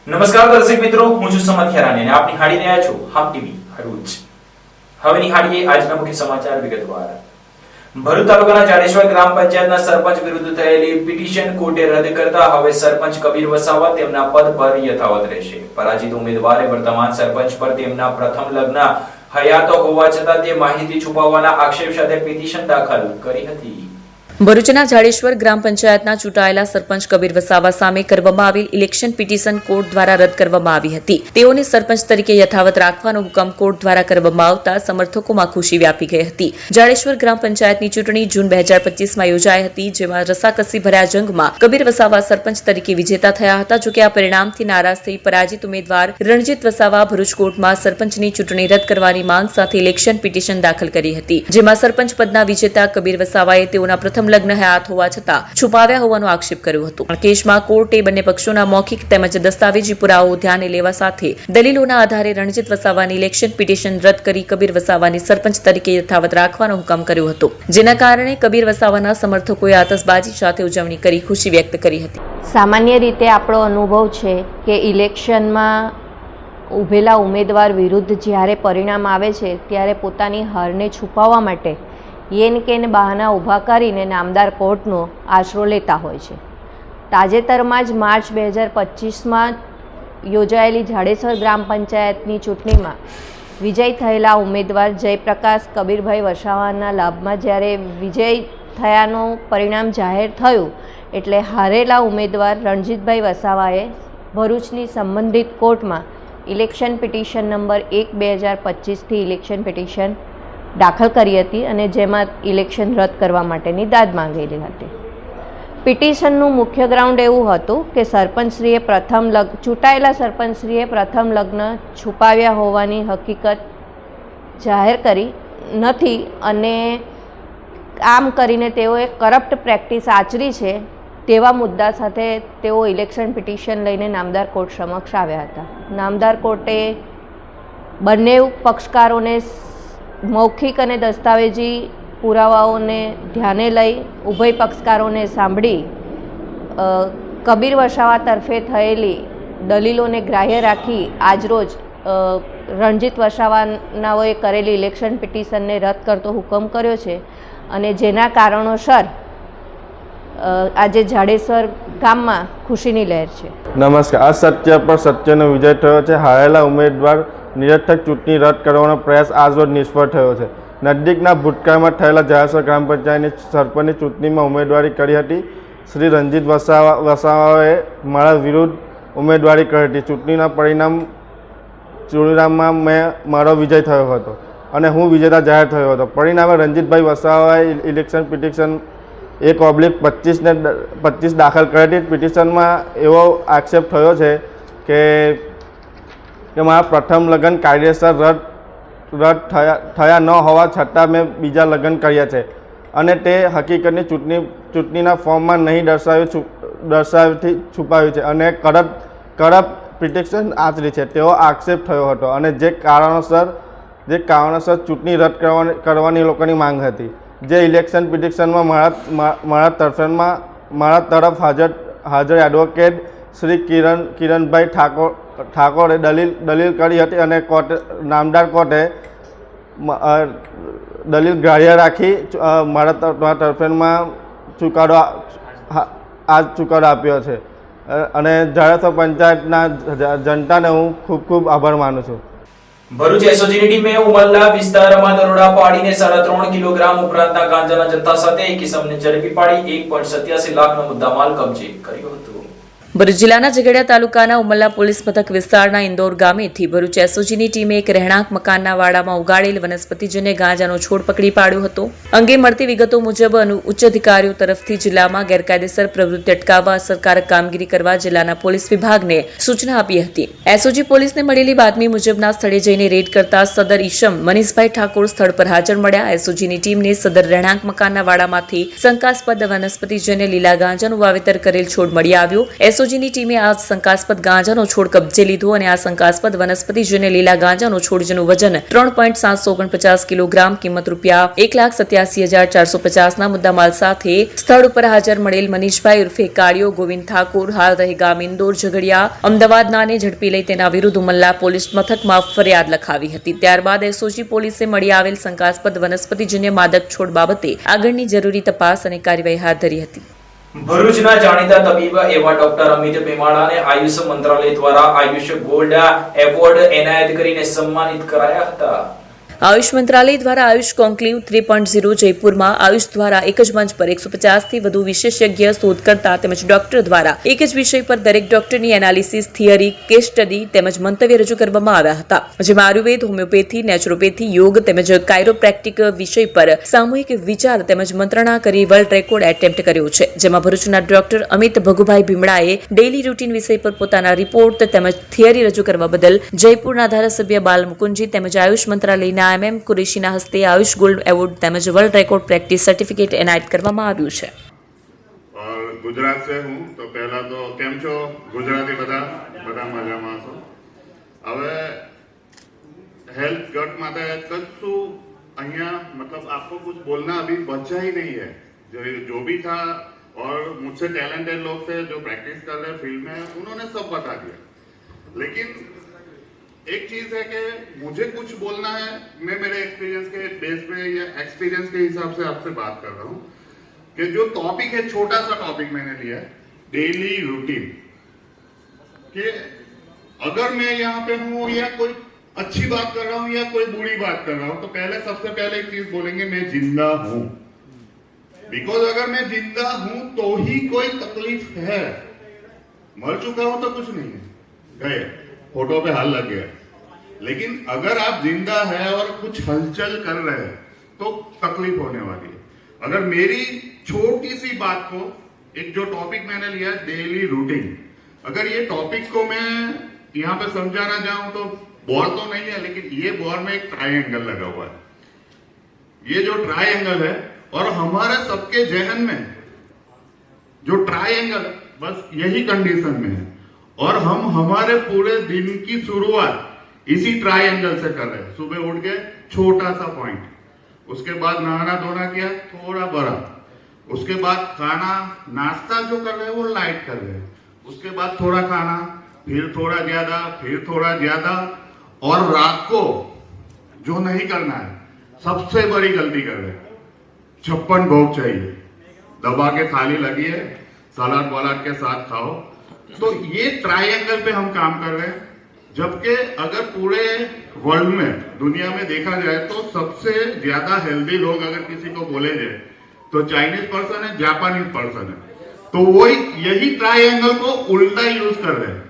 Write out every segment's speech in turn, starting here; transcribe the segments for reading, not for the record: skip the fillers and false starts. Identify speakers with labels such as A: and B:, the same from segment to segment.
A: નમસ્કાર દર્શક મિત્રો, હું છું સમત ખેરાની અને આપ નિહાળી રહ્યા છો હામ ટીવી ભરૂચ. હવે નિહાળીએ આજના મુખ્ય સમાચાર વિગતવાર. ભરૂચ તાલુકાના જાડેશ્વર ગ્રામ પંચાયતના સરપંચ વિરુદ્ધ થયેલી પિટિશન કોર્ટે રદ કરતા હવે સરપંચ કબીર વસાવા તેમના પદ પર યથાવત રહેશે. પરાજિત ઉમેદવારે વર્તમાન સરપંચ પર તેમના પ્રથમ લગ્ન હયાત હોવા છતાં તે માહિતી છુપાવવાના આક્ષેપ સાથે પિટિશન દાખલ કરી હતી.
B: ભરૂચના જાડેશ્વર ગ્રામ પંચાયતના ચૂંટાયેલા સરપંચ કબીર વસાવા સામે કરવામાં આવેલ ઇલેક્શન પિટિશન કોર્ટ દ્વારા રદ કરવામાં આવી હતી. તેઓને સરપંચ તરીકે યથાવત રાખવાનો હુકમ કોર્ટ દ્વારા કરવામાં આવતા સમર્થકોમાં ખુશી વ્યાપી ગઈ હતી. જાડેશ્વર ગ્રામ પંચાયતની ચૂંટણી જૂન 2025માં યોજાઈ હતી, જેમાં રસાકસી ભર્યા જંગમાં કબીર વસાવા સરપંચ તરીકે વિજેતા થયા હતા. જોકે આ પરિણામથી નારાજ થઈ પરાજિત ઉમેદવાર રણજીત વસાવા ભરૂચ કોર્ટમાં સરપંચની ચૂંટણી રદ કરવાની માંગ સાથે ઇલેક્શન પિટિશન દાખલ કરી હતી, જેમાં સરપંચ પદના વિજેતા કબીર વસાવાએ તેઓના પ્રથમ લગ્ન હયાત હોવા છતાં છુપાવ્યા હોવાનો આક્ષેપ કર્યો હતો. કેસમાં કોર્ટે બંને પક્ષોના મૌખિક તેમજ દસ્તાવેજી પુરાવો ધ્યાને લેવા સાથે દલીલોના આધારે રણજીત વસાવાની ઇલેક્શન પિટિશન રદ કરી કબીર વસાવાની સરપંચ તરીકે યથાવત રાખવાનો હુકમ કર્યો હતો, જેના કારણે કબીર વસાવાના સમર્થકોએ આતશબાજી સાથે ઉજવણી કરી ખુશી વ્યક્ત કરી હતી.
C: સામાન્ય રીતે આપણો અનુભવ છે કે ઇલેક્શનમાં ઊભેલા ઉમેદવાર વિરુદ્ધ જ્યારે પરિણામ આવે છે ત્યારે પોતાની હારને છુપાવવા માટે યેન કેન બહાના ઊભા કરીને નામદાર કોર્ટનો આશરો લેતા હોય છે. તાજેતરમાં જ માર્ચ 2025માં યોજાયેલી જાડેશ્વર ગ્રામ પંચાયતની ચૂંટણીમાં વિજય થયેલા ઉમેદવાર જયપ્રકાશ કબીરભાઈ વસાવાના લાભમાં જ્યારે વિજય થયાનું પરિણામ જાહેર થયું, એટલે હારેલા ઉમેદવાર રણજીતભાઈ વસાવાએ ભરૂચની સંબંધિત કોર્ટમાં ઇલેક્શન પિટિશન નંબર 1/2025થી ઇલેક્શન પિટિશન દાખલ કરી હતી અને જેમાં ઇલેક્શન રદ કરવા માટેની દાદ માંગેલી હતી. પિટિશનનું મુખ્ય ગ્રાઉન્ડ એવું હતું કે સરપંચશ્રીએ ચૂંટાયેલા સરપંચશ્રીએ પ્રથમ લગ્ન છુપાવ્યા હોવાની હકીકત જાહેર કરી નથી અને આમ કરીને તેઓએ કરપ્ટ પ્રેક્ટિસ આચરી છે તેવા મુદ્દા સાથે તેઓ ઇલેક્શન પિટિશન લઈને નામદાર કોર્ટ સમક્ષ આવ્યા હતા. નામદાર કોર્ટે બંને પક્ષકારોને મૌખિક અને દસ્તાવેજી પુરાવાઓને ધ્યાને લઈ ઉભય પક્ષકારોને સાંભળી કબીર વસાવા તરફે થયેલી દલીલોને ગ્રાહ્ય રાખી આજરોજ રણજીત વસાવાનાઓએ કરેલી ઇલેક્શન પિટિશનને રદ કરતો હુકમ કર્યો છે અને જેના કારણોસર આજે જાડેશ્વર ગામમાં ખુશીની લહેર છે.
D: નમસ્કાર. અસત્ય પર સત્યનો વિજય થયો છે. હારેલા ઉમેદવાર નિરર્થક ચૂંટણી રદ કરવાનો પ્રયાસ આજરોજ નિષ્ફળ થયો છે. નજીકના ભૂતકાળમાં થયેલા જાડેશ્વર ગ્રામ પંચાયતની સરપંચની ચૂંટણીમાં ઉમેદવારી કરી હતી. શ્રી રણજીત વસાવાએ મારા વિરુદ્ધ ઉમેદવારી કરી હતી. ચૂંટણીના પરિણામમાં મારો વિજય થયો હતો અને હું વિજેતા જાહેર થયો હતો. પરિણામે રણજીતભાઈ વસાવાએ ઇલેક્શન પિટિશન 1/25 દાખલ કરી હતી. પિટિશનમાં એવો આક્ષેપ થયો છે કે મારા પ્રથમ લગ્ન કાયદેસર રદ થયા ન હોવા છતાં મેં બીજા લગ્ન કર્યા છે અને તે હકીકતની ચૂંટણીના ફોર્મમાં નહીં દર્શાવથી છુપાવ્યું છે અને કરપ્ટ પિટિશન આચરી છે તેવો આક્ષેપ થયો હતો અને જે કારણોસર ચૂંટણી રદ કરવાની લોકોની માંગ હતી. જે ઇલેક્શન પિટિશનમાં મારા તરફ હાજર એડવોકેટ શ્રી કિરણભાઈ ઠાકોરે દલીલ કરી હતી અને નામદાર કોર્ટે દલીલ ગ્રાહ્ય રાખી મારા તરફેણમાં ચુકાદો આપ્યો છે અને જાડેશ્વર પંચાયતના જનતાને હું ખૂબ ખૂબ આભાર માનું છું.
A: ભરૂચ એસઓજીની ટીમે ઉમરલા વિસ્તારમાં દરોડા પાડીને 3.5 કિલોગ્રામ ઉપરાંતના ગાંજાના જથ્થા સાથે એક ઇસમને ઝડપી પાડી 1.87 લાખનો મુદ્દામાલ કબજે કર્યો હતો.
B: ભરૂચ જિલ્લાના ઝઘડિયા તાલુકાના ઉમરલા પોલીસ મથક વિસ્તારના ઇન્દોર ગામેથી ભરૂચ એસઓજીની ટીમે એક રહેણાંક મકાનના વાડામાં ઉગાડેલ વનસ્પતિજન્ય ગાંજાનો છોડ પકડી પાડ્યો હતો. અંગે મળતી વિગતો મુજબ ઉચ્ચ અધિકારીઓ તરફથી જિલ્લામાં ગેરકાયદેસર પ્રવૃત્તિ અટકાવવા અસરકારક કામગીરી કરવા જિલ્લાના પોલીસ વિભાગને સૂચના આપી હતી. એસઓજી પોલીસને મળેલી બાતમી મુજબના સ્થળે જઈને રેડ કરતા સદર ઈશમ મનીષભાઈ ઠાકોર સ્થળ પર હાજર મળ્યા. એસઓજીની ટીમને સદર રહેણાંક મકાનના વાડામાંથી શંકાસ્પદ વનસ્પતિજન્ય લીલા ગાંજાનું વાવેતર કરેલ છોડ મળી આવ્યો. એસઓજીની ટીમે આ શંકાસ્પદ ગાંજાનો છોડ કબજે લીધો અને આ શંકાસ્પદ વનસ્પતિજન્ય લીલા ગાંજાનો છોડ જેનું વજન 3.749 કિલોગ્રામ, કિંમત ₹1,87,450 ના મુદ્દામાલ સાથે સ્થળ ઉપર હાજર મળેલ મનીષભાઈ ઉર્ફે કાળિયો ગોવિંદ ઠાકોર, હાલ રહે ગામ ઇન્દોર ઝઘડિયા, અમદાવાદનાને ઝડપી લઈ તેના વિરુદ્ધ ઉમલ્લા પોલીસ મથકમાં ફરિયાદ લખાવી હતી. ત્યારબાદ એસઓજી પોલીસે મળી આવેલ શંકાસ્પદ વનસ્પતિજન્ય માદક છોડ બાબતે આગળની જરૂરી તપાસ અને કાર્યવાહી હાથ ધરી હતી.
A: ભરૂચના જાણીતા તબીબ એવા ડોક્ટર અમિત ભીમાળાને આયુષ મંત્રાલય દ્વારા આયુષ ગોલ્ડ એવોર્ડ એનાયત કરીને સન્માનિત કરાયા હતા.
B: આયુષ મંત્રાલય દ્વારા આયુષ કોન્ક્લેવ 3.0 જયપુરમાં આયુષ દ્વારા એક જ મંચ પર 150 થી વધુ વિશેષજ્ઞ શોધકર્તા તેમજ ડોક્ટર દ્વારા એક જ વિષય પર દરેક ડોક્ટરની એનાલિસિસ, થિયરી, કેસ સ્ટડી તેમજ મંતવ્ય રજૂ કરવામાં આવ્યા હતા, જેમાં આયુર્વેદ, હોમિયોપેથી, નેચરોપેથી, યોગ તેમજ કાયરોપ્રેક્ટિક વિષય પર સામૂહિક વિચાર તેમજ મંત્રણા કરી વર્લ્ડ રેકોર્ડ એટેમ્પ્ટ કર્યો છે, જેમાં ભરૂચના ડોક્ટર અમિત ભગુભાઈ ભીમડાએ ડેઇલી રૂટીન વિષય પર પોતાના રિપોર્ટ તેમજ થિયરી રજૂ કરવા બદલ જયપુરના ધારાસભ્ય બાલ મુકુંજી તેમજ આયુષ મંત્રાલયના MM કુરેશીના હસ્તે આયુષ ગોલ્ડ એવોર્ડ તેમજ વર્લ્ડ રેકોર્ડ પ્રેક્ટિસ સર્ટિફિકેટ એનાયત કરવામાં આવ્યું છે.
E: और गुजरात से हूँ तो पहला तो केम छो गुजराती बता मजामा छो. હવે हेल्थ गट माटे कछु अहिया मतलब आपको कुछ बोलना अभी बचा ही नहीं है. जो भी था और मुझसे टैलेंटेड लोग थे जो प्रैक्टिस कर रहे फील्ड में, उन्होंने सब बता दिया. लेकिन एक चीज है कि मुझे कुछ बोलना है, मैं मेरे एक्सपीरियंस के बेस पे या एक्सपीरियंस के हिसाब से आपसे बात कर रहा हूँ कि जो टॉपिक है, छोटा सा टॉपिक मैंने लिया है, डेली रूटीन. कि अगर मैं यहाँ पे हूँ या कोई अच्छी बात कर रहा हूँ या कोई बुरी बात कर रहा हूँ, तो पहले सबसे पहले एक चीज बोलेंगे, मैं जिंदा हूँ. बिकॉज अगर मैं जिंदा हूँ तो ही कोई तकलीफ है. मर चुका हूं तो कुछ नहीं है, गए फोटो पे हाल लग गया. लेकिन अगर आप जिंदा है और कुछ हलचल कर रहे हैं तो तकलीफ होने वाली है. अगर मेरी छोटी सी बात को, एक जो टॉपिक मैंने लिया है डेली रूटीन, अगर ये टॉपिक को मैं यहाँ पे समझाना चाहूं तो बॉल तो नहीं है, लेकिन ये बॉल में एक ट्रायंगल लगा हुआ है. ये जो ट्रायंगल है और हमारे सबके जहन में जो ट्रायंगल बस यही कंडीशन में है और हम हमारे पूरे दिन की शुरुआत इसी ट्रायंगल से कर रहे हैं. सुबह उठ के छोटा सा पॉइंट, उसके बाद नहाना धोना किया थोड़ा बड़ा, उसके बाद खाना नाश्ता जो कर रहे हैं वो लाइट कर रहे हैं, उसके बाद थोड़ा खाना, फिर थोड़ा ज्यादा, फिर थोड़ा ज्यादा, और रात को जो नहीं करना है, सबसे बड़ी गलती कर रहे हैं, 56 भोग चाहिए, दबा के थाली लगी है, सलाद वलाद के साथ खाओ. तो ये ट्रायंगल पे हम काम कर रहे हैं. जबकि अगर पूरे वर्ल्ड में, दुनिया में देखा जाए तो सबसे ज्यादा हेल्दी लोग अगर किसी को बोले जाए तो चाइनीज पर्सन है, जापानीज पर्सन है. तो वो यही ट्रायंगल को उल्टा यूज कर रहे हैं,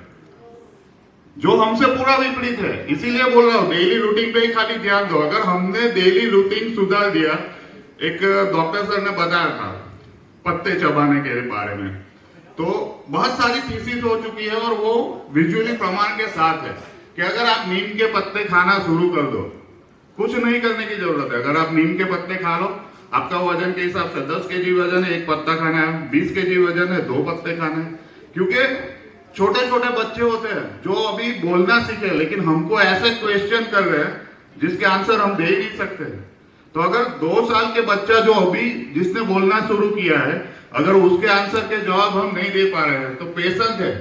E: जो हमसे पूरा विपरीत है. इसीलिए बोल रहा हूँ डेली रूटीन पे ही खाली ध्यान दो. अगर हमने डेली रूटीन सुधार दिया, एक डॉक्टर सर ने बताया था पत्ते चबाने के बारे में, तो बहुत सारी थीसिस हो चुकी है और वो विजुअली प्रमाण के साथ है कि अगर आप नीम के पत्ते खाना शुरू कर दो, कुछ नहीं करने की जरूरत है. अगर आप नीम के पत्ते खा लो, आपका वजन के हिसाब से 10 kg वजन है, 1 पत्ता खाना है, 20 kg वजन है, 2 पत्ते खाना है. क्योंकि छोटे छोटे बच्चे होते हैं जो अभी बोलना सीखे, लेकिन हमको ऐसे क्वेश्चन कर रहे हैं जिसके आंसर हम दे ही नहीं सकते. तो अगर 2 साल के बच्चा जो अभी जिसने बोलना शुरू किया है, अगर उसके आंसर के जवाब हम नहीं दे पा रहे हैं तो पेशेंट है,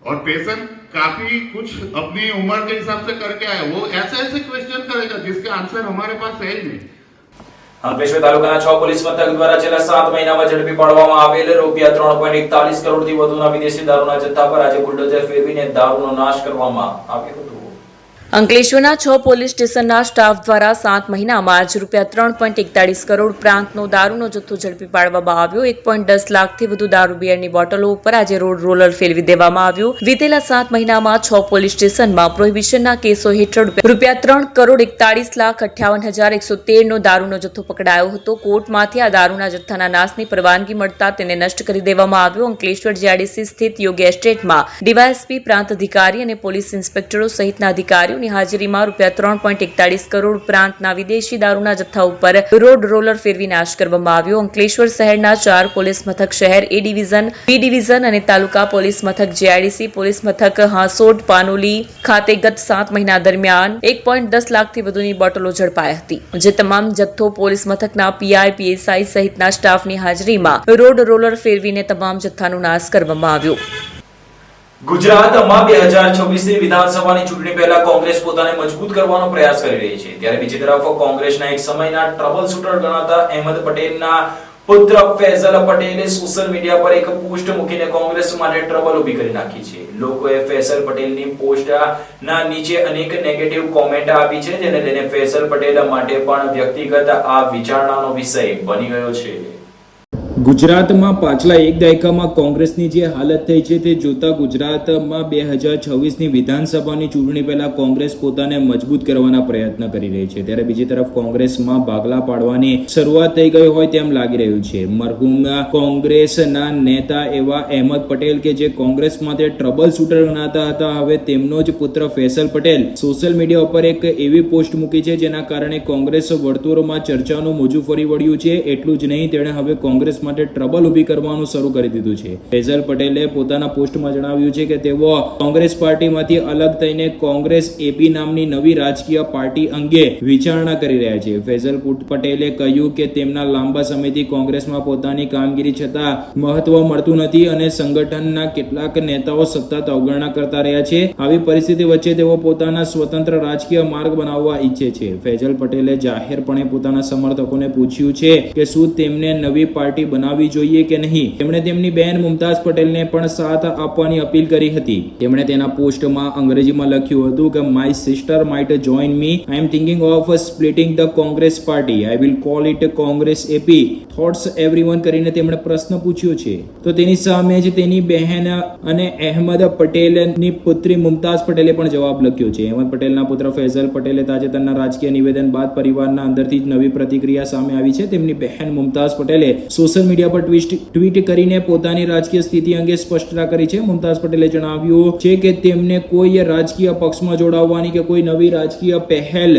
E: और पेशेंट काफी कुछ अपनी उम्र के हिसाब से करके आया, वो ऐसे ऐसे क्वेश्चन करेगा जिसके आंसर हमारे पास है ही नहीं.
A: અંકલેશ્વર તાલુકાના 6 પોલીસ મથક દ્વારા છેલ્લા 7 મહિનામાં ઝડપી પાડવામાં આવેલ ₹3.41 કરોડથી વધુના વિદેશી દારૂના જથ્થા પર આજે બુલડોઝર ફેરવીને દારૂનો નાશ કરવામાં આવ્યો હતો.
B: અંકલેશ્વરના 6 પોલીસ સ્ટેશનના સ્ટાફ દ્વારા 7 મહિનામાં જ ₹3.41 કરોડ પ્રાંતનો દારૂનો જથ્થો ઝડપી પાડવામાં આવ્યો. 1.10 લાખથી વધુ દારૂ બિયરની બોટલો ઉપર આજે રોડ રોલર ફેરવી દેવામાં આવ્યું. વિતેલા 7 મહિનામાં 6 પોલીસ સ્ટેશનમાં પ્રોહિબિશનના કેસો હેઠળ ₹3,58,58,113નો દારૂનો જથ્થો પકડાયો હતો. કોર્ટમાંથી આ દારૂના જથ્થાના નાશની પરવાનગી મળતા તેને નષ્ટ કરી દેવામાં આવ્યો. અંકલેશ્વર જીઆઈડીસી સ્થિત યોગ્ય એસ્ટેટમાં ડીવાયએસપી, પ્રાંત અધિકારી અને પોલીસ ઇન્સ્પેક્ટરો સહિતના અધિકારીઓની સ્ટાફની હાજરીમાં ₹3.41 કરોડ ઉપરાંતના વિદેશી દારૂના જથ્થા ઉપર રોડ રોલર ફેરવી નાશ કરવામાં આવ્યો. અંકલેશ્વર શહેરના 4 પોલીસ મથક શહેર એ ડિવિઝન, બી ડિવિઝન અને તાલુકા પોલીસ મથક જીઆઈડીસી પોલીસ મથક હાંસોડ પાનોલી ખાતે ગત 7 મહિના દરમિયાન 1.10 લાખથી વધુની બોટલો ઝડપાઈ હતી, જે તમામ જથ્થો પોલીસ મથકના પીઆઈ, પીએસઆઈ સહિતના સ્ટાફની હાજરીમાં રોડ રોલર ફેરવીને તમામ જથ્થાનો નાશ કરવામાં આવ્યો.
A: ગુજરાતમાં 2026ની વિધાનસભાની ચૂંટણી પહેલા કોંગ્રેસ પોતાને મજબૂત કરવાનો પ્રયાસ કરી રહી છે, ત્યારે બીજી તરફ કોંગ્રેસના એક સમયના ટ્રબલ શૂટર ગણાતા અહેમદ પટેલના પુત્ર ફૈઝલ પટેલે સોશિયલ મીડિયા પર એક પોસ્ટ મૂકીને કોંગ્રેસ માટે ટ્રબલ ઊભી કરી નાખી છે. લોકોએ ફૈઝલ પટેલની પોસ્ટના નીચે અનેક નેગેટિવ કોમેન્ટ આપી છે, જેને લઈને ફૈઝલ પટેલ માટે પણ વ્યક્તિગત આ વિચારણાનો વિષય બની ગયો છે.
F: ગુજરાતમાં પાછલા એક દાયકામાં કોંગ્રેસની જે હાલત થઈ છે તે જોતા ગુજરાતમાં 2026ની વિધાનસભાની ચૂંટણી પહેલા કોંગ્રેસ પોતાને મજબૂત કરવાના પ્રયત્ન કરી રહી છે, ત્યારે બીજી તરફ કોંગ્રેસમાં ભાગલા પાડવાની શરૂઆત થઈ ગઈ હોય તેમ લાગી રહ્યું છે. મરહુમ કોંગ્રેસના નેતા એવા અહેમદ પટેલ કે જે કોંગ્રેસ માટે ટ્રબલ શૂટર ગણાતા હતા, હવે તેમનો જ પુત્ર ફૈઝલ પટેલ સોશિયલ મીડિયા ઉપર એક એવી પોસ્ટ મૂકી છે જેના કારણે કોંગ્રેસ વર્તુળોમાં ચર્ચાનું મોજું ફરી વળ્યું છે. એટલું જ નહીં, તેણે હવે કોંગ્રેસ માટે ટ્રબલ ઊભી કરવાનું શરૂ કરી દીધું છે. ફૈઝલ પટેલે પોતાના પોસ્ટમાં જણાવ્યું છે કે તેઓ કોંગ્રેસ પાર્ટીમાંથી અલગ થઈને કોંગ્રેસ એપી નામની નવી રાજકીય પાર્ટી અંગે વિચારણા કરી રહ્યા છે. ફૈઝલ પટેલે કહ્યું કે તેમના લાંબા સમયથી કોંગ્રેસમાં પોતાની કામગીરી છતાં મહત્વ મળતું નથી અને સંગઠનના કેટલાક નેતાઓ સતત અવગણના કરતા રહ્યા છે. આવી પરિસ્થિતિ વચ્ચે તેઓ પોતાના સ્વતંત્ર રાજકીય માર્ગ બનાવવા ઈચ્છે છે. ફૈઝલ પટેલે જાહેરપણે પોતાના સમર્થકોને પૂછ્યું છે કે શું તેમને નવી પાર્ટી બનાવવી જોઈએ કે નહીં. તેમણે તેમની બહેન મુમતાઝ પટેલને પણ સાથ આપવાની અપીલ કરી હતી. તેમણે તેના પોસ્ટમાં અંગ્રેજીમાં લખ્યું હતું કે my sister might join me. I am thinking of splitting the Congress party. I will call it Congress AP. Thoughts everyone કરીને તેમણે પ્રશ્ન પૂછ્યો છે. તો તેની સામે જ તેની બહેન અને અહેમદ પટેલની પુત્રી મુમતાઝ પટેલે પણ જવાબ લખ્યો છે. અહેમદ પટેલના પુત્ર ફૈઝલ પટેલે તાજેતરના રાજકીય નિવેદન બાદ પરિવારના અંદરથી જ નવી પ્રતિક્રિયા સામે આવી છે. તેમની બહેન મુમતાઝ પટેલે સોશિયલ મીડિયા પર ટ્વીટ કરીને પોતાની રાજકીય સ્થિતિ અંગે સ્પષ્ટતા કરી છે. મુમતાઝ પટેલે જણાવ્યું છે કે તેમને કોઈ રાજકીય પક્ષમાં જોડાવવાની કે કોઈ નવી રાજકીય પહેલ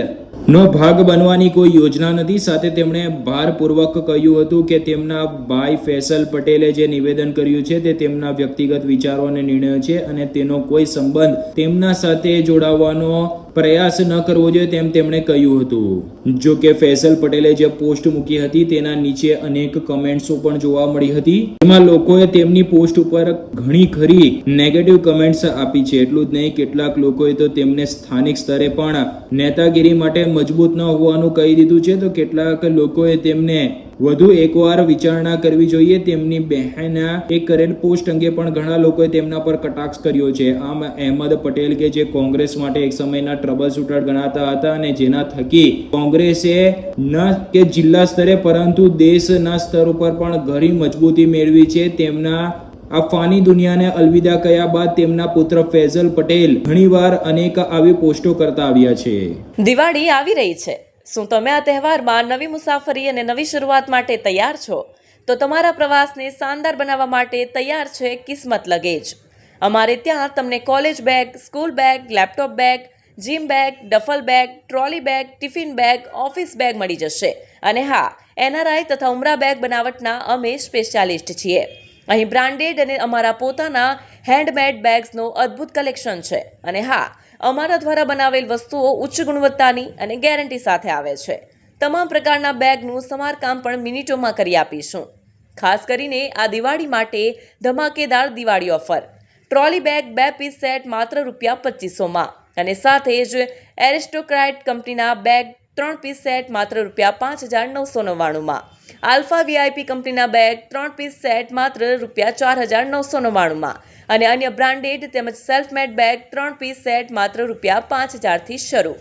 F: નો ભાગ બનવાની કોઈ યોજના નથી. સાથે તેમણે ભારપૂર્વક કહ્યું હતું કે તેમના ભાઈ ફૈઝલ પટેલે જે નિવેદન કર્યું છે તે તેમના વ્યક્તિગત વિચારો અને નિર્ણયો છે અને તેનો કોઈ સંબંધ તેમના સાથે જોડાવાનો પ્રયાસ ન કરવો જોઈએ તેમ તેમણે કહ્યું હતું. જો કે ફૈઝલ પટેલે જે પોસ્ટ મૂકી હતી તેના નીચે અનેક કમેન્ટ્સો પણ જોવા મળી હતી. એમાં લોકોએ તેમની પોસ્ટ ઉપર ઘણી ખરી નેગેટિવ કમેન્ટ્સ આપી છે. એટલું જ નહીં, કેટલાક લોકોએ તો તેમને સ્થાનિક સ્તરે પણ નેતાગીરી માટે મજબૂત ન હોવાનું કહી દીધું છે. તો કેટલાક લોકોએ તેમને વધુ એકવાર વિચારણા કરવી જોઈએ તેમની બહેના એ કરેલ પોસ્ટ અંગે પણ ઘણા લોકોએ તેમના પર કટાક્ષ કર્યો છે. આમ અહેમદ પટેલ કે જે કોંગ્રેસ માટે એક સમયના ટ્રબલ શૂટર ગણાતા હતા અને જેના થકી કોંગ્રેસે ન કે જિલ્લા સ્તરે પરંતુ દેશના સ્તર ઉપર પણ ઘણી મજબૂતી મેળવી છે. તેમના આ ફાની દુનિયાને અલવિદા કહ્યા બાદ તેમના પુત્ર ફૈઝલ પટેલ ઘણીવાર અનેક આવી પોસ્ટો કરતા આવ્યા છે.
B: દિવાળી આવી રહી છે. શું તમે આ તહેવારમાં નવી મુસાફરી અને નવી શરૂઆત માટે તૈયાર છો? તો તમારા પ્રવાસને શાનદાર બનાવવા માટે તૈયાર છે કિસ્મત લગેજ. અમારે ત્યાં તમને college bag, school bag, laptop bag, gym bag, duffel bag, trolley bag, tiffin bag, office bag મળી જશે. અને હા, એનઆરઆઈ તથા ઉમરા બેગ બનાવટના અમે સ્પેશિયાલિસ્ટ છીએ. અહીં બ્રાન્ડેડ અને અમારા પોતાના હેન્ડમેડ બેગ્સનો અદ્ભુત કલેક્શન છે. અને હા, અમારા દ્વારા બનાવેલ વસ્તુઓ ઉચ્ચ ગુણવત્તાની અને ગેરંટી સાથે આવે છે. તમામ પ્રકારના બેગનું સમારકામ પણ મિનિટોમાં કરી આપીશું. ખાસ કરીને આ દિવાળી માટે ધમાકેદાર Diwali offer. Trolley bag 2 piece set માત્ર ₹2500માં અને સાથે જ એરિસ્ટોક્રાઇટ કંપનીના બેગ 3 પીસ સેટ માત્ર ₹5999માં. આલ્ફા વીઆઈપી કંપનીના બેગ 3 પીસ સેટ માત્ર ₹4999માં અને અન્ય બ્રાન્ડેડ તેમજ self made bag 3 piece set માત્ર ₹5000થી શરૂ.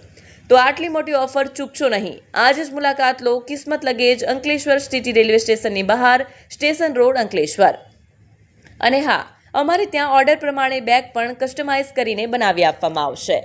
B: તો આટલી મોટી ઓફર ચૂકશો નહીં. આજે જ મુલાકાત લો કિસ્મત લગેજ, અંકલેશ્વર સિટી રેલવે સ્ટેશનની બહાર, સ્ટેશન રોડ, અંકલેશ્વર. અને હા, અમારે ત્યાં ઓર્ડર પ્રમાણે બેગ પણ કસ્ટમાઇઝ કરીને બનાવી આપવામાં આવશે.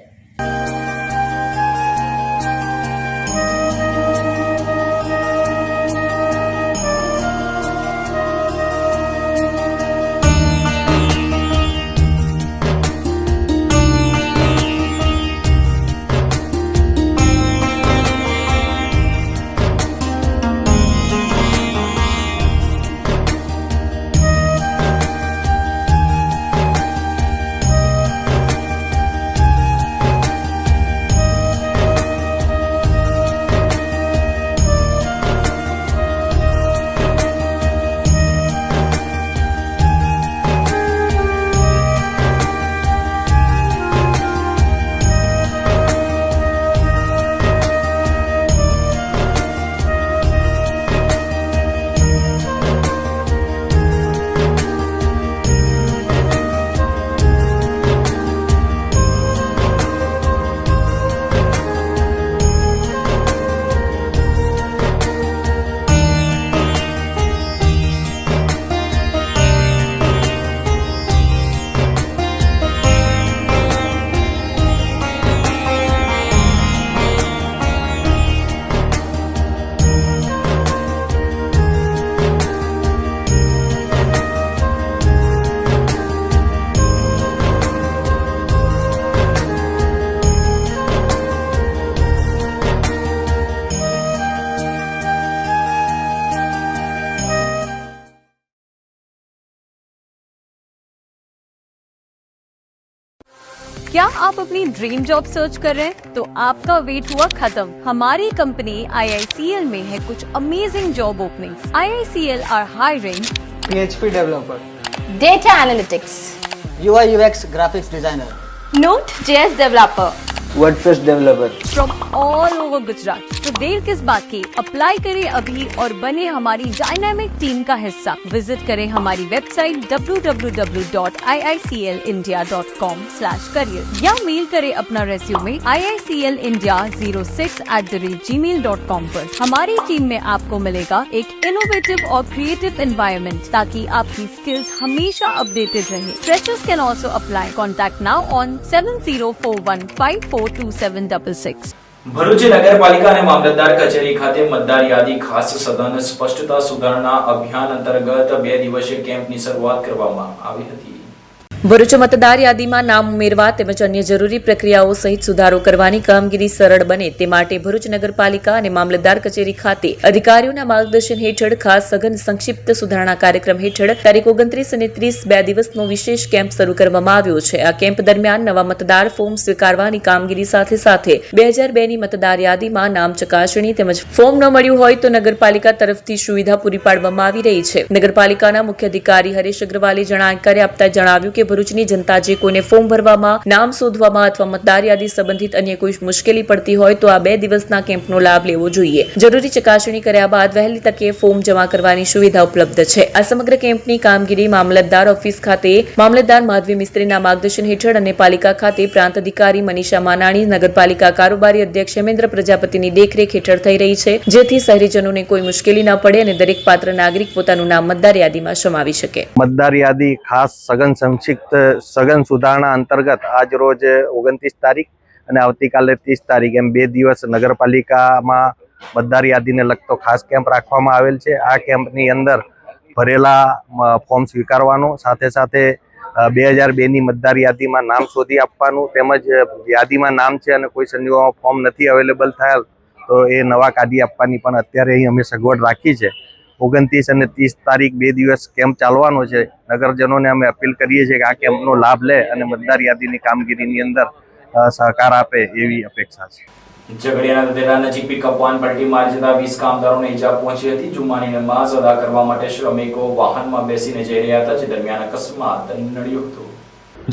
G: क्या आप अपनी ड्रीम जॉब सर्च कर रहे हैं? तो आपका वेट हुआ खत्म। हमारी कंपनी IICL में है कुछ amazing job openings. IICL are hiring
H: PHP developer,
C: Data Analytics,
H: UI UX graphics designer,
C: Node.js developer,
H: WordPress developer.
G: From all over Gujarat. तो देर किस बात की, अप्लाई करें अभी और बने हमारी डायनामिक टीम का हिस्सा। विजिट करें हमारी वेबसाइट www.iiclindia.com/career या मेल करें अपना रेज्यूमे iiclindia06@gmail.com पर। हमारी टीम में आपको मिलेगा एक इनोवेटिव और क्रिएटिव एनवायरनमेंट ताकि आपकी स्किल्स हमेशा अपडेटेड रहे। Freshers can also apply. Contact now on 7041542766।
A: Bharuch નગરપાલિકા અને મામલતદાર કચેરી ખાતે મતદાર યાદી ખાસ સઘન સ્પષ્ટતા સુધારણા અભિયાન અંતર્ગત 2 દિવસીય કેમ્પની શરૂઆત કરવામાં આવી હતી.
B: ભરૂચ મતદાર યાદીમાં નામ ઉમેરવા તેમજ અન્ય જરૂરી પ્રક્રિયાઓ સહિત સુધારો કરવાની કામગીરી સરળ બને તે માટે ભરૂચ નગરપાલિકા અને મામલતદાર કચેરી ખાતે અધિકારીઓના માર્ગદર્શન હેઠળ ખાસ સઘન સંક્ષિપ્ત સુધારણા કાર્યક્રમ હેઠળ તારીખ 29 અને 30 2 દિવસનો વિશેષ કેમ્પ શરૂ કરવામાં આવ્યો છે. આ કેમ્પ દરમિયાન નવા મતદાર ફોર્મ સ્વીકારવાની કામગીરી સાથે સાથે 2002ની મતદાર યાદીમાં નામ ચકાસણી તેમજ ફોર્મ ન મળ્યું હોય તો નગરપાલિકા તરફથી સુવિધા પૂરી પાડવામાં આવી રહી છે. નગરપાલિકાના મુખ્ય અધિકારી હરેશ અગ્રવાલે જાણકારી આપતા જણાવ્યું કે ભરૂચની જનતા જે કોઈને ફોર્મ ભરવામાં, નામ શોધવામાં અથવા મતદાર યાદી સંબંધિત અન્ય કોઈ મુશ્કેલી પડતી હોય તો આ 2 દિવસના કેમ્પનો લાભ લેવો જોઈએ. જરૂરી ચકાસણી કર્યા બાદ વહેલી તકે ફોર્મ જમા કરવાની સુવિધા ઉપલબ્ધ છે. આ સમગ્ર કેમ્પની કામગીરી મામલતદાર ઓફિસ ખાતે મામલતદાર માધવી મિસ્ત્રીના માર્ગદર્શન હેઠળ અને પાલિકા ખાતે પ્રાંત અધિકારી મનીષા માનાણી, નગરપાલિકા કારોબારી અધ્યક્ષ હેમેન્દ્ર પ્રજાપતિની દેખરેખ હેઠળ થઈ રહી છે, જેથી શહેરીજનોને કોઈ મુશ્કેલી ન પડે અને દરેક પાત્ર નાગરિક પોતાનું નામ મતદાર યાદીમાં સમાવી શકે.
I: મતદાર યાદી ખાસ સઘન સુધારણા અંતર્ગત આજ રોજ 29 તારીખ અને આવતીકાલે 30 તારીખ એમ 2 દિવસ નગરપાલિકામાં મતદાર યાદીને લગતો ખાસ કેમ્પ રાખવામાં આવેલ છે. આ કેમ્પની અંદર ભરેલા ફોર્મ સ્વીકારવાનું, સાથે સાથે 2002ની મતદાર યાદીમાં નામ શોધી આપવાનું, તેમજ યાદીમાં નામ છે અને કોઈ સંજોગોમાં ફોર્મ નથી અવેલેબલ થયેલ તો એ નવા કાઢી આપવાની પણ અત્યારે અહીં અમે સગવડ રાખી છે. 29 અને 30 તારીખ 2 દિવસ કેમ્પ ચાલવાનો છે. નગરજનોને અમે અપીલ કરીએ છીએ કે આ કેમ્પનો લાભ લે અને મતદાર યાદીની કામગીરીની અંદર સહકાર આપે એવી અપેક્ષા છે.
A: ઝઘડિયાના દદેડા નજીક પિકઅપ વાન પલટી મારી જતા 20 કામદારોને ઈજા પહોંચી હતી. જુમ્માની નમાઝ અદા કરવા માટે શ્રમિકો વાહનમાં બેસીને જઈ રહ્યા હતા, જે દરમિયાન અકસ્માત નડ્યો હતો.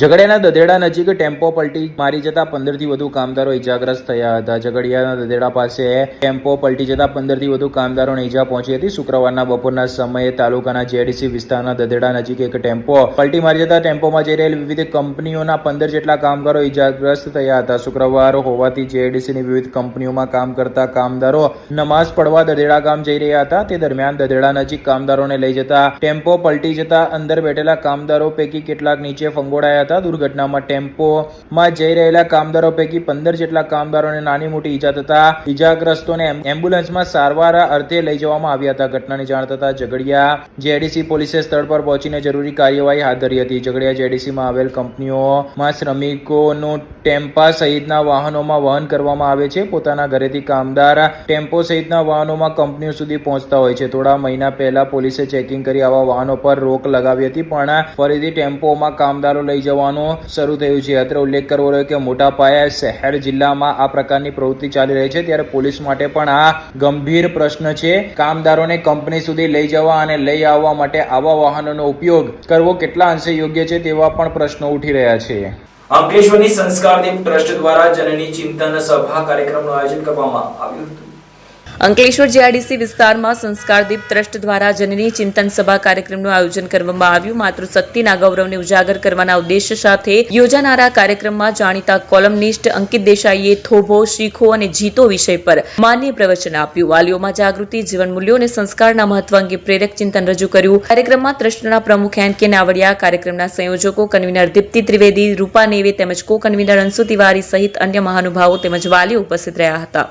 F: ઝઘડિયાના દદેડા નજીક ટેમ્પો પલટી મારી જતા 15થી વધુ કામદારો ઇજાગ્રસ્ત થયા હતા. ઝઘડિયાના દદેડા પાસે ટેમ્પો પલટી જતા 15થી વધુ કામદારોને ઈજા પહોંચી હતી. શુક્રવારના બપોરના સમયે તાલુકાના JDC વિસ્તારના દદેડા નજીક એક ટેમ્પો પલટી મારી જતા ટેમ્પોમાં જઈ રહેલ વિવિધ કંપનીઓના 15 જેટલા કામદારો ઇજાગ્રસ્ત થયા હતા. શુક્રવાર હોવાથી JDCની વિવિધ કંપનીઓમાં કામ કરતા કામદારો નમાઝ પડવા દદેડા ગામ જઈ રહ્યા હતા. તે દરમિયાન દદેડા નજીક કામદારોને લઈ જતા ટેમ્પો પલટી જતા અંદર બેઠેલા કામદારો પૈકી કેટલાક નીચે ફંગોળાયા હતા. દુર્ઘટનામાં ટેમ્પોમાં જઈ રહેલા કામદારો પૈકી 15 જેટલા કામદારોને નાની મોટી ઈજા થતા ઈજાગ્રસ્તોને એમ્બ્યુલન્સમાં સારવાર અર્થે લઈ જવામાં આવ્યા હતા. ઘટનાની જાણ થતા ઝઘડિયા JDC પોલીસે સ્થળ પર પહોંચીને જરૂરી કાર્યવાહી હાથ ધરી હતી. ઝઘડિયા JDCમાં આવેલ કંપનીઓમાં શ્રમિકોનું ટેમ્પા સહિતના વાહનોમાં વહન કરવામાં આવે છે. પોતાના ઘરેથી કામદાર ટેમ્પો સહિતના વાહનોમાં કંપનીઓ સુધી પહોંચતા હોય છે. થોડા મહિના પહેલા પોલીસે ચેકિંગ કરી આવા વાહનો પર રોક લગાવી હતી, પણ ફરીથી ટેમ્પોમાં કામદારો લઈ જવાનું શરૂ થયું છે. અત્રે ઉલ્લેખ કરવો રહ્યો કે મોટા પાયે શહેર જિલ્લામાં આ પ્રકારની પ્રવૃત્તિ ચાલી રહી છે, ત્યારે પોલીસ માટે પણ આ ગંભીર પ્રશ્ન છે. કામદારોને કંપની સુધી લઈ જવા અને લઈ આવવા માટે આવા વાહનોનો ઉપયોગ કરવો કેટલા અંશે યોગ્ય છે તેવા પણ પ્રશ્નો ઉઠી રહ્યા છે.
A: અંકલેશ્વરની સંસ્કારદીપ ટ્રસ્ટ દ્વારા જનની ચિંતન સભા કાર્યક્રમનું આયોજન કરવામાં આવ્યું હતું.
B: અંકલેશ્વર JRDC વિસ્તારમાં સંસ્કારદીપ ટ્રસ્ટ દ્વારા જનની ચિંતન સભા કાર્યક્રમનું આયોજન કરવામાં આવ્યું. માતૃશક્તિના ગૌરવને ઉજાગર કરવાના ઉદ્દેશ્ય સાથે યોજાનારા કાર્યક્રમમાં જાણીતા કોલમનિસ્ટ અંકિત દેસાઈએ થોભો, શીખો અને જીતો વિષય પર માન્ય પ્રવચન આપ્યું. વાલીઓમાં જાગૃતિ, જીવન મૂલ્યો અને સંસ્કારના મહત્વ અંગે પ્રેરક ચિંતન રજૂ કર્યું. કાર્યક્રમમાં ટ્રસ્ટના પ્રમુખ NK નાવડિયા, કાર્યક્રમના સંયોજકો કન્વીનર દીપ્તિ ત્રિવેદી, રૂપા નેવે તેમજ કો કન્વીનર અંશુ તિવારી સહિત અન્ય મહાનુભાવો તેમજ વાલીઓ ઉપસ્થિત રહ્યા હતા.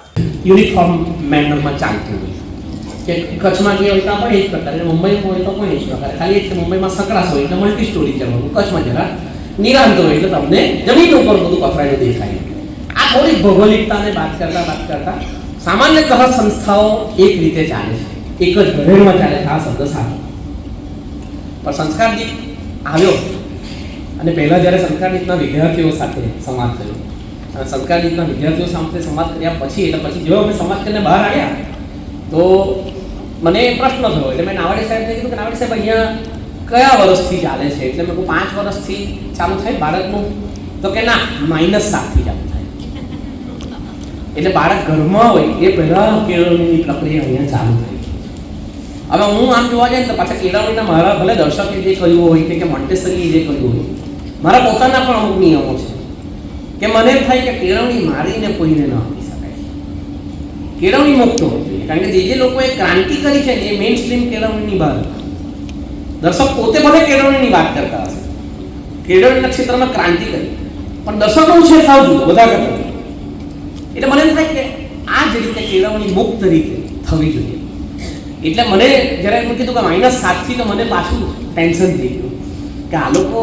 J: યુનિફોર્મ મેનરમાં ચાલતું હોય કે કચ્છમાં જે હોય તો પણ એ જ પ્રકારે, મુંબઈમાં હોય તો પણ એ જ પ્રકારે. ખાલી એક મુંબઈમાં સકરાસ હોય એટલે મલ્ટી સ્ટોરી જવાનું, કચ્છમાં જરા નિરાંત હોય એટલે તમને જમીન ઉપર બધું પથરાયેલું દેખાય. આ થોડી ભૌગોલિકતાને વાત કરતા સામાન્યતઃ સંસ્થાઓ એક રીતે ચાલે છે, એક જ ઘરેણમાં ચાલે છે. આ શબ્દ સાચો, પણ સંસ્કારદીપ આવ્યો અને પહેલાં જ્યારે સરકારી રીતના વિદ્યાર્થીઓ સાથે સંવાદ કર્યો અને સરકારી રીતના વિદ્યાર્થીઓ સાથે સંવાદ કર્યા પછી જો અમે સંવાદ કરીને બહાર આવ્યા તો મને પ્રશ્ન થયો. એટલે મેં નાવાડી સાહેબને કીધું કે નાવાડી સાહેબ અહીંયા કયા વર્ષથી ચાલે છે? એટલે મેં કહું 5 વર્ષથી ચાલુ થાય બાળકનું. તો કે ના, -7થી ચાલુ થાય. એટલે બાળક ઘરમાં હોય એ પહેલાં કેળવણીની પ્રક્રિયા અહીંયા ચાલુ થઈ. હવે હું આમ જોવા જાય ને તો પાછા કેળવણીના મારા ભલે દર્શકે જે કહ્યું હોય કે મોન્ટેસરીએ જે કહ્યું હોય, મારા પોતાના પણ અમુક નિયમો છે કે મને એમ થાય કે કેળવણી મારીને કોઈને ન આપી શકાય. કેળવણી મુક્ત હોવી જોઈએ. કારણ કે જે લોકોએ ક્રાંતિ કરી છે એ મેઇન સ્ટ્રીમ કેળવણીની બહાર હતા. દર્શક પોતે ભલે કેળવણીની વાત કરતા હશે, કેળવણીના ક્ષેત્રમાં ક્રાંતિ કરી, પણ દર્શકનું છે સાવ જુદો બધા કરતા. એટલે મને એમ થાય કે આ જ રીતે કેળવણી મુક્ત રીતે થવી જોઈએ. એટલે મને જ્યારે એમ કીધું કે -7થી તો મને પાછું ટેન્શન થઈ ગયું કે આ લોકો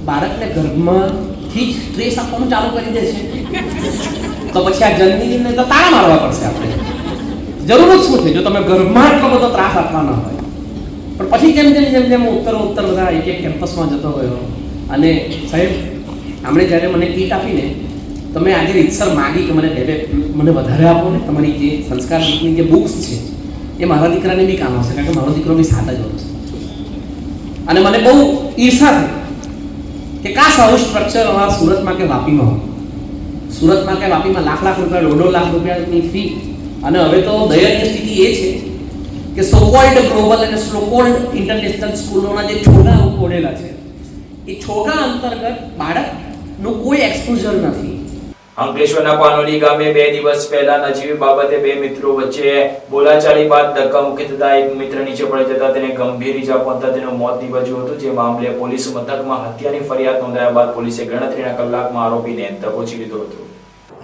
J: બાળકને ગર્ભમાંથી જ સ્ટ્રેસ આપવાનું ચાલુ કરી દે છે, તો પછી આ જન્મીને તો તાળા મારવા પડશે આપણે. જરૂર જ શું છે જો તમે ગર્ભમાં એટલો બધો ત્રાસ આપવાનો હોય. પણ પછી જેમ જેમ ઉત્તર બધા એક કેમ્પસમાં જતો ગયો અને સાહેબ આમણે જ્યારે મને કીટ આપીને તો મેં આજે રીતસર માગી કે મને વધારે આપો ને, તમારી જે સંસ્કાર બુકની જે બુક્સ છે એ મારા દીકરાને બી કામ આવશે, કારણ કે મારો દીકરો બી 7 જ વર્ષ. અને મને બહુ ઈર્ષા થઈ કે કાશ આવું સ્ટ્રક્ચર અમારા સુરતમાં કે વાપીમાં હોય. સુરતમાં કે વાપીમાં લાખ રૂપિયા 1.5 લાખ રૂપિયાની ફી. અને હવે તો દયનીય સ્થિતિ એ છે કે સોકોલ્ડ ગ્લોબલ અને સોકોલ્ડ ઇન્ટરનેશનલ સ્કૂલોના જે છોગા ઓળેલા છે એ છોગા અંતર્ગત બાળકનું કોઈ એક્સપોઝર નથી.
A: અંકલેશ્વરના પાનોલી ગામે 2 દિવસ પહેલા નજીવી બાબતે 2 મિત્રો વચ્ચે બોલાચાલી બાદ ધક્કામુક્કી થતા એક મિત્ર નીચે પડી જતા તેને ગંભીર ઈજા પહોંચતા તેનું મોત નીપજ્યું હતું. જે મામલે પોલીસ મથકમાં હત્યાની ફરિયાદ નોંધાયા બાદ પોલીસે ગણતરીના કલાકમાં આરોપીને દબોચી લીધો હતો.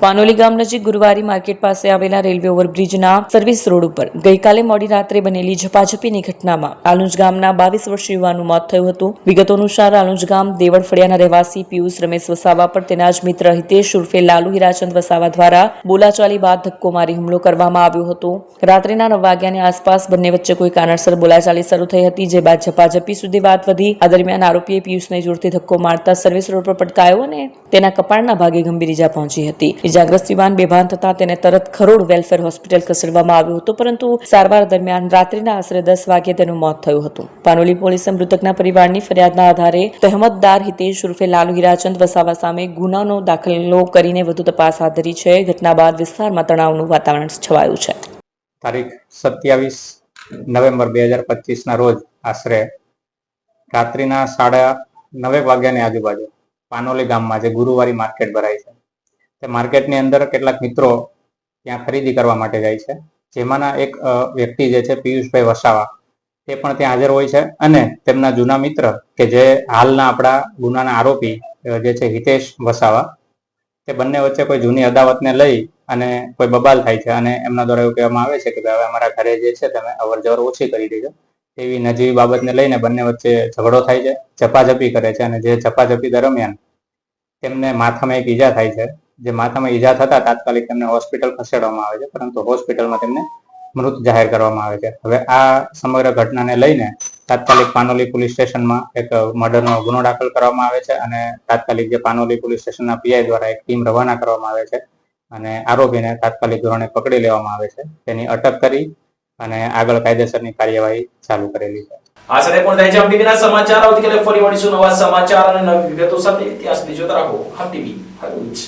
B: પાનોલી ગામ નજીક ગુરુવારી માર્કેટ પાસે આવેલા રેલવે ઓવરબ્રિજના સર્વિસ રોડ ઉપર ગઈકાલે મોડી રાત્રે બનેલી ઝપાઝપીની ઘટનામાં આલુંજ ગામના 22 વર્ષીય યુવાનનું મોત થયું હતું. વિગતો અનુસાર આલુંજ ગામ દેવળ ફળિયાના રહેવાસી પિયુષ રમેશ વસાવા પર તેના જ મિત્ર હિતેશ ઉર્ફે લાલુ હીરાચંદ વસાવા દ્વારા બોલાચાલી બાદ ધક્કો મારી હુમલો કરવામાં આવ્યો હતો. રાત્રિના 9 વાગ્યાની આસપાસ બંને વચ્ચે કોઈ કારણસર બોલાચાલી શરૂ થઈ હતી, જે બાદ ઝપાઝપી સુધી વાત વધી. આ દરમિયાન આરોપીએ પિયુષને જોરથી ધક્કો મારતા સર્વિસ રોડ પર પટકાયો અને તેના કપાળના ભાગે ગંભીર ઈજા પહોંચી હતી. ઇજાગ્રસ્ત યુવાન બેભાન થતા તેને તરત ખરોડ વેલફેર હોસ્પિટલ ખસેડવામાં આવ્યો હતો, પરંતુ સારવાર દરમિયાન રાત્રિના આશરે 10 વાગ્યે તેનું મોત થયું હતું. પાનોલી પોલીસે મૃતકના પરિવારની ફરિયાદના આધારે તહેમતદાર હિતેશ ઉર્ફે લાલુ હીરાચંદ વસાવા સામે ગુનાનો દાખલો કરીને વધુ તપાસ હાથ ધરી છે. ઘટના બાદ વિસ્તારમાં તણાવનું વાતાવરણ છવાયું છે.
K: તારીખ 27 નવેમ્બર 2025ના રોજ આશરે રાત્રિના 9:30 વાગ્યાની આજુબાજુ પાનોલી ગામમાં જે ગુરુવારી માર્કેટ ભરાય છે તે માર્કેટની અંદર કેટલાક મિત્રો ત્યાં ખરીદી કરવા માટે જાય છે, જેમાંના એક વ્યક્તિ જે છે પિયુષભાઈ વસાવા તે પણ ત્યાં હાજર હોય છે અને તેમના જૂના મિત્ર કે જે હાલના આપણા ગુનાના આરોપી જે છે હિતેશ વસાવા, તે બંને વચ્ચે કોઈ જૂની અદાવતને લઈ અને કોઈ બબાલ થાય છે અને એમના દ્વારા એવું કહેવામાં આવે છે કે હવે અમારા ઘરે જે છે તમે અવર જવર ઓછી કરી દેજો. એવી નજીવી બાબતને લઈને બંને વચ્ચે ઝઘડો થાય છે, ઝપાઝપી કરે છે અને જે ઝપાઝપી દરમિયાન તેમને માથામાં એક ઈજા થાય છે. જે માથામાં ઈજા થતા તાત્કાલિક તેમને હોસ્પિટલ ખસેડવામાં આવે છે, પરંતુ હોસ્પિટલમાં તેમને મૃત જાહેર કરવામાં આવે છે. હવે આ સમગ્ર ઘટનાને લઈને તાત્કાલિક પાનોલી પોલીસ સ્ટેશનમાં એક મર્ડરનો ગુનો દાખલ કરવામાં આવે છે અને તાત્કાલિક જે પાનોલી પોલીસ સ્ટેશનના પીઆઈ દ્વારા એક ટીમ રવાના કરવામાં આવે છે અને આરોપીને તાત્કાલિક ધોરણે પકડી લેવામાં આવે છે. તેની અટક કરી અને આગળ કાયદેસરની કાર્યવાહી ચાલુ કરેલી છે.
A: આ સાથે પણ થાય છે હમ ટીવીના સમાચાર. આવતીકાલે ફરી મળીશું નવા સમાચાર અને નવી વિગતો સાથે. ત્યાં સુધી જોતા રહો હમ ટીવી. હર રોજ.